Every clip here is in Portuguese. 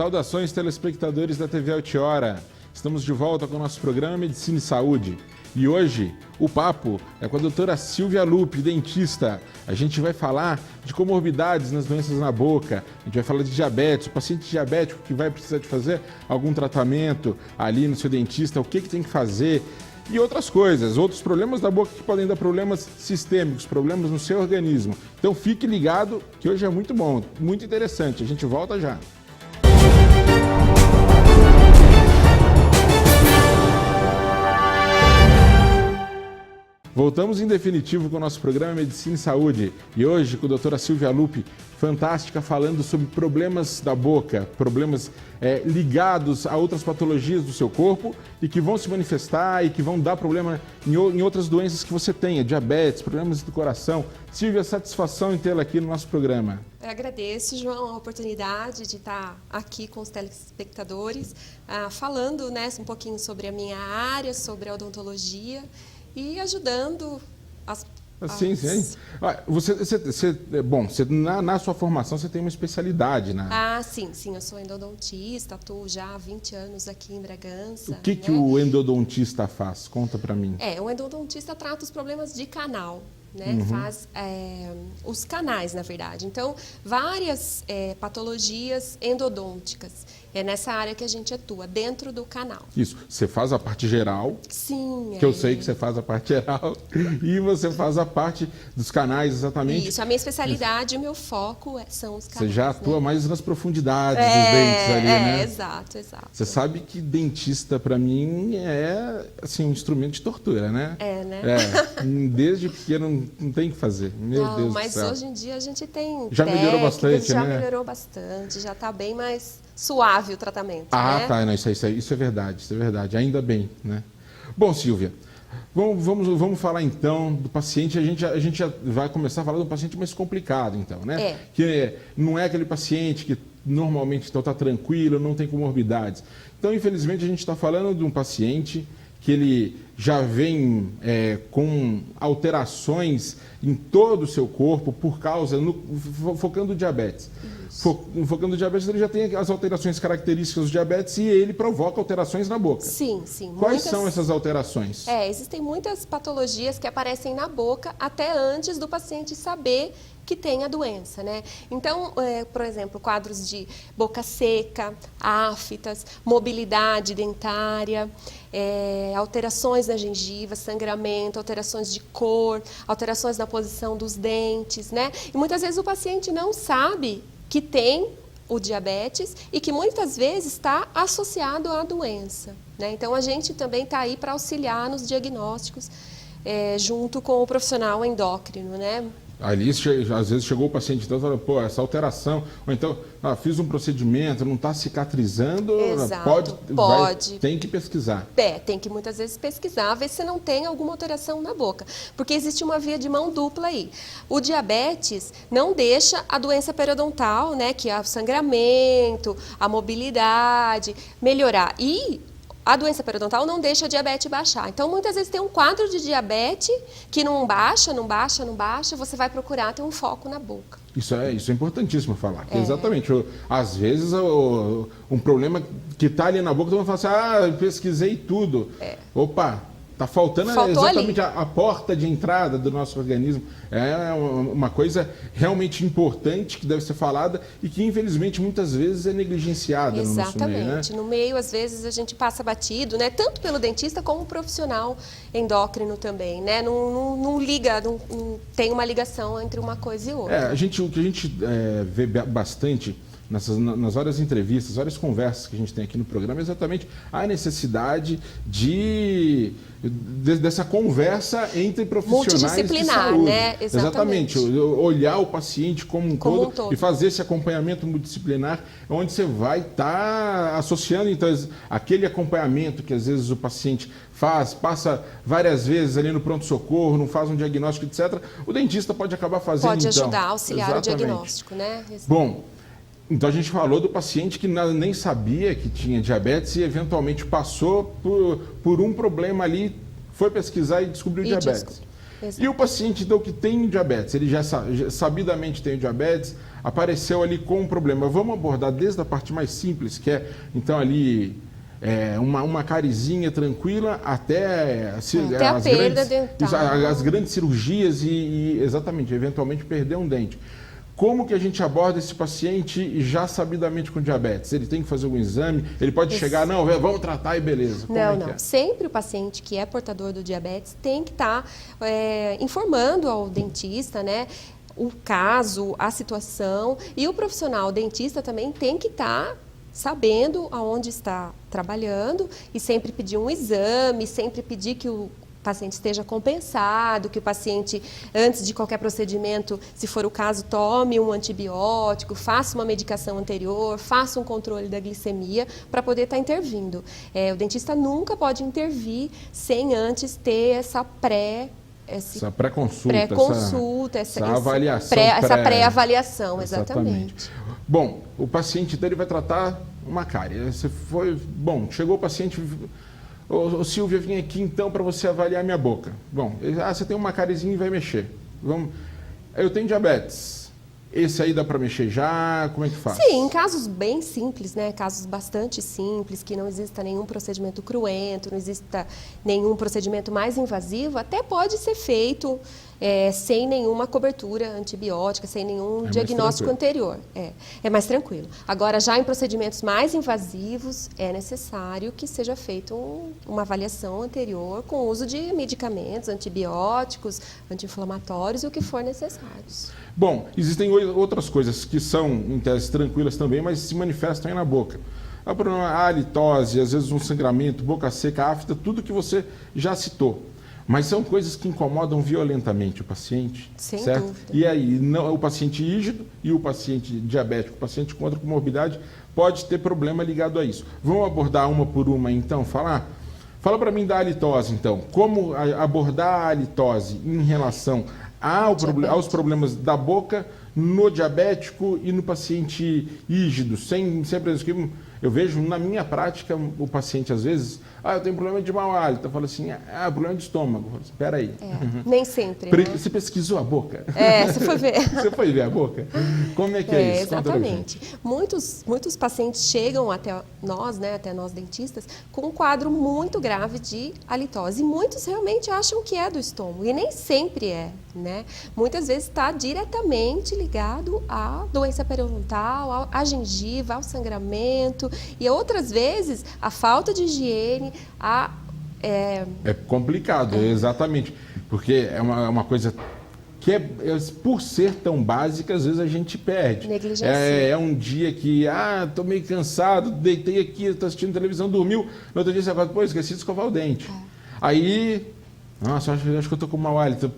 Saudações, telespectadores da TV Altiora. Estamos de volta com o nosso programa Medicina e Saúde. E hoje o papo é com a doutora Silvia Lupi, dentista. A gente vai falar de comorbidades nas doenças na boca, a gente vai falar de diabetes, o paciente diabético que vai precisar de fazer algum tratamento ali no seu dentista, o que tem que fazer e outras coisas, outros problemas da boca que podem dar problemas sistêmicos, problemas no seu organismo. Então fique ligado que hoje é muito bom, muito interessante. A gente volta já. Voltamos em definitivo com o nosso programa Medicina e Saúde e hoje com a doutora Silvia Lupi, fantástica, falando sobre problemas da boca, problemas ligados a outras patologias do seu corpo e que vão se manifestar e que vão dar problema em outras doenças que você tenha, diabetes, problemas do coração. Silvia, satisfação em tê-la aqui no nosso programa. Eu agradeço, João, a oportunidade de estar aqui com os telespectadores, falando um pouquinho sobre a minha área, sobre a odontologia, e ajudando as... Sim. Na sua formação você tem uma especialidade, né? Sim, eu sou endodontista, atuo já há 20 anos aqui em Bragança. O que o endodontista faz? Conta pra mim. O endodontista trata os problemas de canal, né? Uhum. Faz os canais, na verdade. Então, várias patologias endodônticas. É nessa área que a gente atua, dentro do canal. Isso. Você faz a parte geral. Sim. Que eu sei que você faz a parte geral. E você faz a parte dos canais, exatamente. Isso. A minha especialidade, o meu foco são os canais. Você já atua mais nas profundidades dos dentes ali, né? Exato. Você sabe que dentista, para mim, é assim, um instrumento de tortura, né? Né? Desde pequeno não tem o que fazer. Meu Deus do céu. Mas hoje em dia a gente tem já melhorou bastante, já né? Já melhorou bastante, já está bem mais suave o tratamento. Tá. Não, isso é verdade. Ainda bem, né? Bom, Silvia, vamos falar então do paciente. A gente já vai começar a falar do paciente mais complicado, então, né? Que não é aquele paciente que normalmente está tranquilo, não tem comorbidades. Então, infelizmente, a gente está falando de um paciente que ele já vem com alterações em todo o seu corpo por causa, focando o diabetes. Focando o diabetes, ele já tem as alterações características do diabetes e ele provoca alterações na boca. Sim. Quais são essas alterações? Existem muitas patologias que aparecem na boca até antes do paciente saber que tem a doença, né? Então, por exemplo, quadros de boca seca, aftas, mobilidade dentária, alterações na gengiva, sangramento, alterações de cor, alterações na posição dos dentes, né? E muitas vezes o paciente não sabe que tem o diabetes e que muitas vezes está associado à doença, né? Então, a gente também está aí para auxiliar nos diagnósticos junto com o profissional endócrino, né? Ali, às vezes, chegou o paciente e falou, essa alteração, ou então, fiz um procedimento, não está cicatrizando. Exato, pode. Tem que pesquisar. Tem que muitas vezes pesquisar, ver se não tem alguma alteração na boca. Porque existe uma via de mão dupla aí. O diabetes não deixa a doença periodontal, né, que é o sangramento, a mobilidade, melhorar. E a doença periodontal não deixa a diabetes baixar. Então, muitas vezes tem um quadro de diabetes que não baixa, você vai procurar ter um foco na boca. Isso é importantíssimo falar. Que exatamente, às vezes, um problema que está ali na boca, todo mundo fala assim, pesquisei tudo. Opa! Está faltando exatamente a porta de entrada do nosso organismo. É uma coisa realmente importante que deve ser falada e que, infelizmente, muitas vezes é negligenciada no nosso meio. Exatamente. No meio, às vezes, a gente passa batido, né? Tanto pelo dentista como o profissional endócrino também, né? Não liga, não tem uma ligação entre uma coisa e outra. O que a gente vê bastante nas várias entrevistas, várias conversas que a gente tem aqui no programa, é exatamente a necessidade dessa conversa entre profissionais de saúde. Né? Exatamente. Olhar o paciente como um todo e fazer esse acompanhamento multidisciplinar, onde você vai estar associando, então, aquele acompanhamento que às vezes o paciente passa várias vezes ali no pronto-socorro, não faz um diagnóstico, etc. O dentista pode acabar fazendo, pode ajudar a auxiliar exatamente o diagnóstico, né? Bom, então a gente falou do paciente que nem sabia que tinha diabetes e eventualmente passou por um problema ali, foi pesquisar e descobriu diabetes. E o paciente então que tem diabetes, ele já sabidamente tem diabetes, apareceu ali com um problema. Vamos abordar desde a parte mais simples, que é, então, ali... uma carizinha tranquila até a perda dental. As grandes cirurgias e exatamente, eventualmente perder um dente. Como que a gente aborda esse paciente já sabidamente com diabetes? Ele tem que fazer algum exame? Ele pode chegar, não, vamos tratar e beleza. Não. Sempre o paciente que é portador do diabetes tem que estar informando ao dentista, né? O caso, a situação, e o profissional, o dentista também tem que estar sabendo aonde está trabalhando e sempre pedir um exame, sempre pedir que o paciente esteja compensado, que o paciente, antes de qualquer procedimento, se for o caso, tome um antibiótico, faça uma medicação anterior, faça um controle da glicemia para poder estar intervindo. O dentista nunca pode intervir sem antes ter essa pré-consulta, essa avaliação. Essa pré-avaliação, exatamente. Bom, o paciente então, ele vai tratar uma cárie. Chegou o paciente, ô Silvia, vim aqui então para você avaliar minha boca. Bom, você tem uma cáriezinha e vai mexer. Eu tenho diabetes. Esse aí dá para mexer já? Como é que faz? Sim, em casos bem simples, né? Casos bastante simples, que não exista nenhum procedimento cruento, não exista nenhum procedimento mais invasivo, até pode ser feito sem nenhuma cobertura antibiótica, sem nenhum diagnóstico anterior. É mais tranquilo. Agora, já em procedimentos mais invasivos, é necessário que seja feita uma avaliação anterior com o uso de medicamentos, antibióticos, anti-inflamatórios e o que for necessário. Bom, existem outras coisas que são, em tese, tranquilas também, mas se manifestam aí na boca. A halitose, às vezes um sangramento, boca seca, afta, tudo que você já citou. Mas são coisas que incomodam violentamente o paciente, sem certo? dúvida. E aí, o paciente rígido e o paciente diabético, o paciente com outra comorbidade, pode ter problema ligado a isso. Vamos abordar uma por uma, então? Fala para mim da halitose, então. Como abordar a halitose em relação aos problemas da boca no diabético e no paciente rígido, sem que eu vejo na minha prática o paciente às vezes, eu tenho problema de mau hálito, eu falo assim, problema de estômago. Eu falo assim, espera aí. Nem sempre, né? Você pesquisou a boca? Você foi ver. Você foi ver a boca? Como é que é isso? Exatamente. Muitos pacientes chegam até nós, né, até nós dentistas, com um quadro muito grave de halitose. E muitos realmente acham que é do estômago, e nem sempre é, né? Muitas vezes está diretamente ligado à doença periodontal, à gengiva, ao sangramento, e outras vezes a falta de higiene, É complicado, exatamente, porque é uma coisa que por ser tão básica, às vezes a gente perde. Negligencia. É um dia que, estou meio cansado, deitei aqui, estou assistindo televisão, dormiu, no outro dia você fala, esqueci de escovar o dente. Aí... Nossa, acho que eu estou com mau hálito.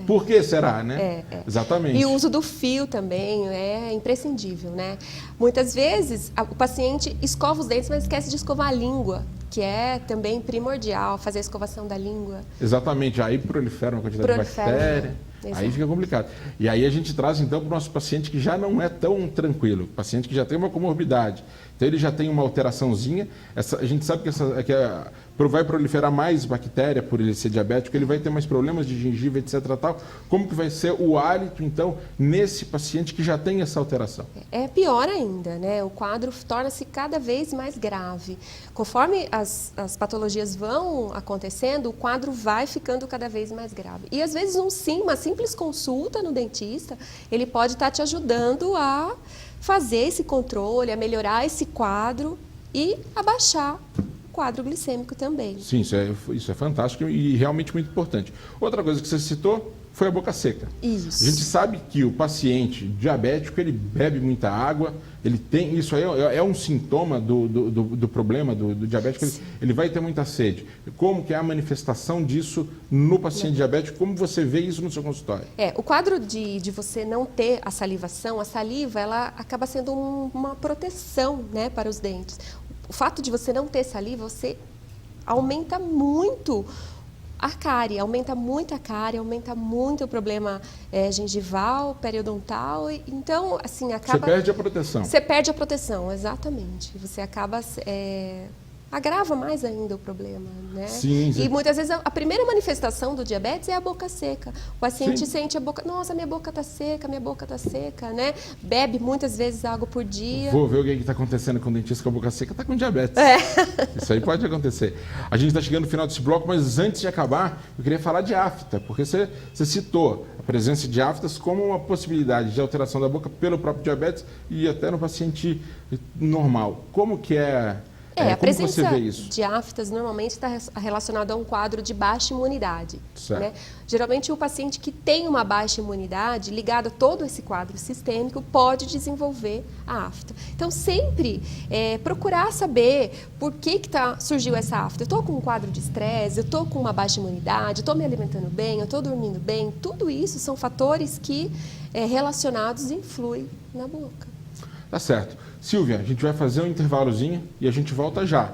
Por que será, né? Exatamente. E o uso do fio também é imprescindível, né? Muitas vezes o paciente escova os dentes, mas esquece de escovar a língua, que é também primordial, fazer a escovação da língua. Exatamente, aí prolifera uma quantidade de bactéria. Aí fica complicado. E aí a gente traz então para o nosso paciente que já não é tão tranquilo, paciente que já tem uma comorbidade. Então ele já tem uma alteraçãozinha, a gente sabe que vai proliferar mais bactéria por ele ser diabético, ele vai ter mais problemas de gengiva, etc. Tal. Como que vai ser o hálito, então, nesse paciente que já tem essa alteração? É pior ainda, né? O quadro torna-se cada vez mais grave. Conforme as patologias vão acontecendo, o quadro vai ficando cada vez mais grave. E às vezes uma simples consulta no dentista, ele pode estar te ajudando a fazer esse controle, a melhorar esse quadro e abaixar o quadro glicêmico também. Sim, isso é fantástico e realmente muito importante. Outra coisa que você citou foi a boca seca. Isso. A gente sabe que o paciente diabético, ele bebe muita água, ele tem, isso aí é um sintoma do problema do diabético, ele vai ter muita sede. Como que é a manifestação disso no paciente diabético? Como você vê isso no seu consultório? O quadro de você não ter a salivação, a saliva, ela acaba sendo uma proteção, né, para os dentes. O fato de você não ter saliva, você aumenta muito a cárie, aumenta muito o problema gengival, periodontal. Então, assim, acaba... Você perde a proteção. Você perde a proteção, exatamente. Você acaba agrava mais ainda o problema, né? Sim, sim. E muitas vezes a primeira manifestação do diabetes é a boca seca. O paciente sente a boca, nossa, minha boca está seca, né? Bebe muitas vezes água por dia. Vou ver o que está acontecendo com o dentista com a boca seca, está com diabetes. Isso aí pode acontecer. A gente está chegando no final desse bloco, mas antes de acabar, eu queria falar de afta, porque você citou a presença de aftas como uma possibilidade de alteração da boca pelo próprio diabetes e até no paciente normal. Como que é... A como você vê isso? presença de aftas normalmente está relacionada a um quadro de baixa imunidade. Né? Geralmente o paciente que tem uma baixa imunidade, ligado a todo esse quadro sistêmico, pode desenvolver a afta. Então sempre procurar saber por que surgiu essa afta. Eu estou com um quadro de estresse, eu estou com uma baixa imunidade, eu estou me alimentando bem, eu estou dormindo bem. Tudo isso são fatores que relacionados influem na boca. Tá certo. Silvia, a gente vai fazer um intervalozinho e a gente volta já.